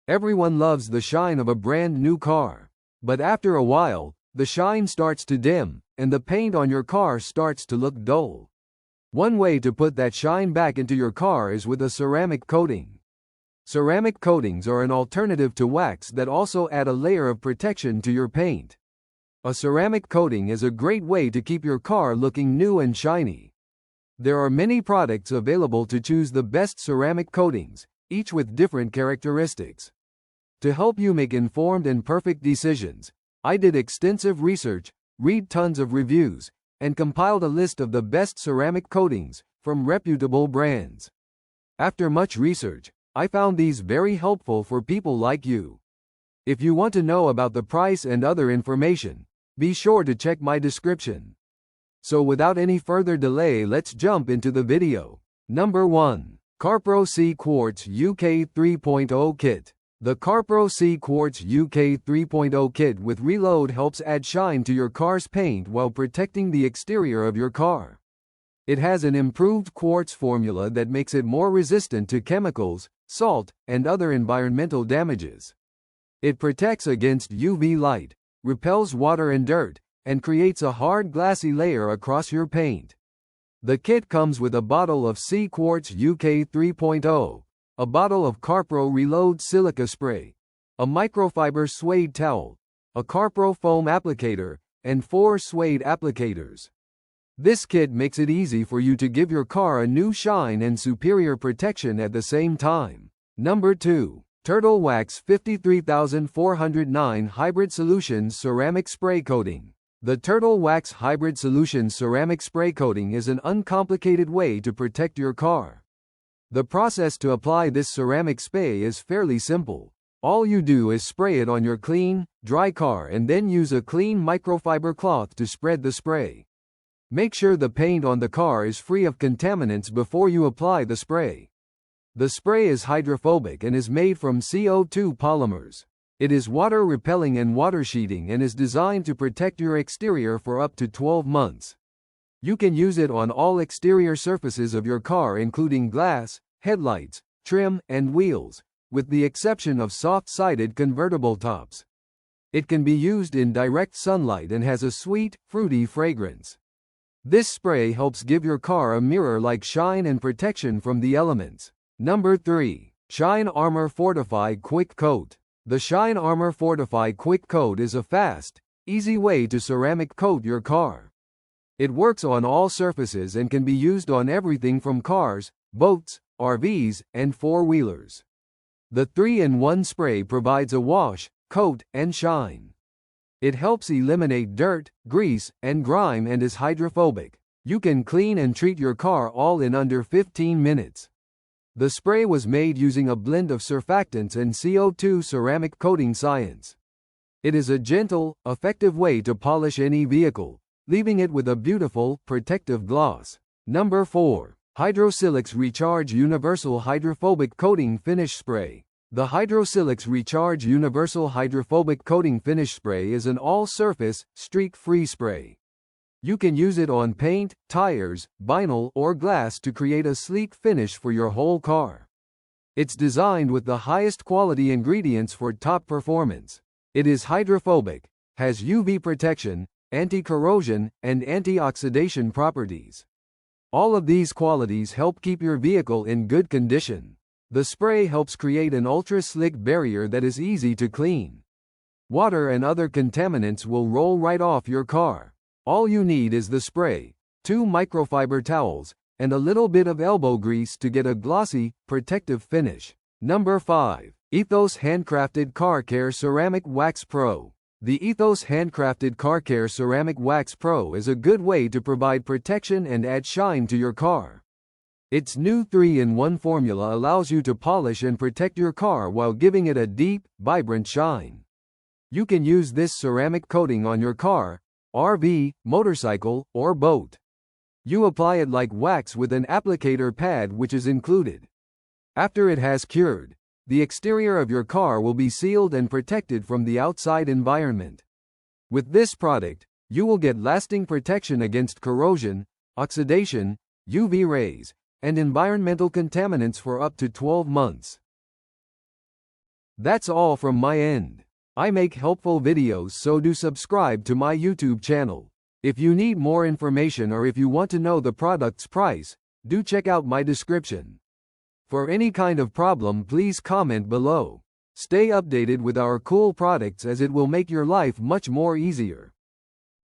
Everyone loves the shine of a brand new car. But after a while, the shine starts to dim, and the paint on your car starts to look dull. One way to put that shine back into your car is with a ceramic coating. Ceramic coatings are an alternative to wax that also add a layer of protection to your paint. A ceramic coating is a great way to keep your car looking new and shiny. There are many products available to choose the best ceramic coatings, each with different characteristics. To help you make informed and perfect decisions, I did extensive research, read tons of reviews, and compiled a list of the best ceramic coatings from reputable brands. After much research, I found these very helpful for people like you. If you want to know about the price and other information, be sure to check my description. So without any further delay, let's jump into the video. Number 1. Carpro CQuartz UK 3.0 Kit. The Carpro CQuartz UK 3.0 kit with reload helps add shine to your car's paint while protecting the exterior of your car. It has an improved quartz formula that makes it more resistant to chemicals, salt, and other environmental damages. It protects against UV light, repels water and dirt, and creates a hard glassy layer across your paint. The kit comes with a bottle of CQuartz UK 3.0, a bottle of Carpro Reload Silica Spray, a microfiber suede towel, a Carpro foam applicator, and 4 suede applicators. This kit makes it easy for you to give your car a new shine and superior protection at the same time. Number 2. Turtle Wax 53409 Hybrid Solutions Ceramic Spray Coating. The Turtle Wax Hybrid Solutions Ceramic Spray Coating is an uncomplicated way to protect your car. The process to apply this ceramic spray is fairly simple. All you do is spray it on your clean, dry car and then use a clean microfiber cloth to spread the spray. Make sure the paint on the car is free of contaminants before you apply the spray. The spray is hydrophobic and is made from CO2 polymers. It is water repelling and water sheeting and is designed to protect your exterior for up to 12 months. You can use it on all exterior surfaces of your car including glass, headlights, trim, and wheels, with the exception of soft-sided convertible tops. It can be used in direct sunlight and has a sweet, fruity fragrance. This spray helps give your car a mirror-like shine and protection from the elements. Number 3. Shine Armor Fortify Quick Coat. The Shine Armor Fortify Quick Coat is a fast, easy way to ceramic coat your car. It works on all surfaces and can be used on everything from cars, boats, RVs, and four-wheelers. The 3-in-1 spray provides a wash, coat, and shine. It helps eliminate dirt, grease, and grime and is hydrophobic. You can clean and treat your car all in under 15 minutes. The spray was made using a blend of surfactants and CO2 ceramic coating science. It is a gentle, effective way to polish any vehicle, leaving it with a beautiful, protective gloss. Number 4. Hydroslic Recharge Universal Hydrophobic Coating Finish Spray. The Hydroslic Recharge Universal Hydrophobic Coating Finish Spray is an all-surface, streak-free spray. You can use it on paint, tires, vinyl, or glass to create a sleek finish for your whole car. It's designed with the highest quality ingredients for top performance. It is hydrophobic, has UV protection, anti-corrosion, and antioxidant properties. All of these qualities help keep your vehicle in good condition. The spray helps create an ultra-slick barrier that is easy to clean. Water and other contaminants will roll right off your car. All you need is the spray, 2 microfiber towels, and a little bit of elbow grease to get a glossy, protective finish. Number 5. Ethos Handcrafted Car Care Ceramic Wax Pro. The Ethos Handcrafted Car Care Ceramic Wax Pro is a good way to provide protection and add shine to your car. Its new 3-in-1 formula allows you to polish and protect your car while giving it a deep, vibrant shine. You can use this ceramic coating on your car, RV, motorcycle, or boat. You apply it like wax with an applicator pad which is included. After it has cured, the exterior of your car will be sealed and protected from the outside environment. With this product, you will get lasting protection against corrosion, oxidation, UV rays, and environmental contaminants for up to 12 months. That's all from my end. I make helpful videos, so do subscribe to my YouTube channel. If you need more information or if you want to know the product's price, do check out my description. For any kind of problem, please comment below. Stay updated with our cool products, as it will make your life much more easier.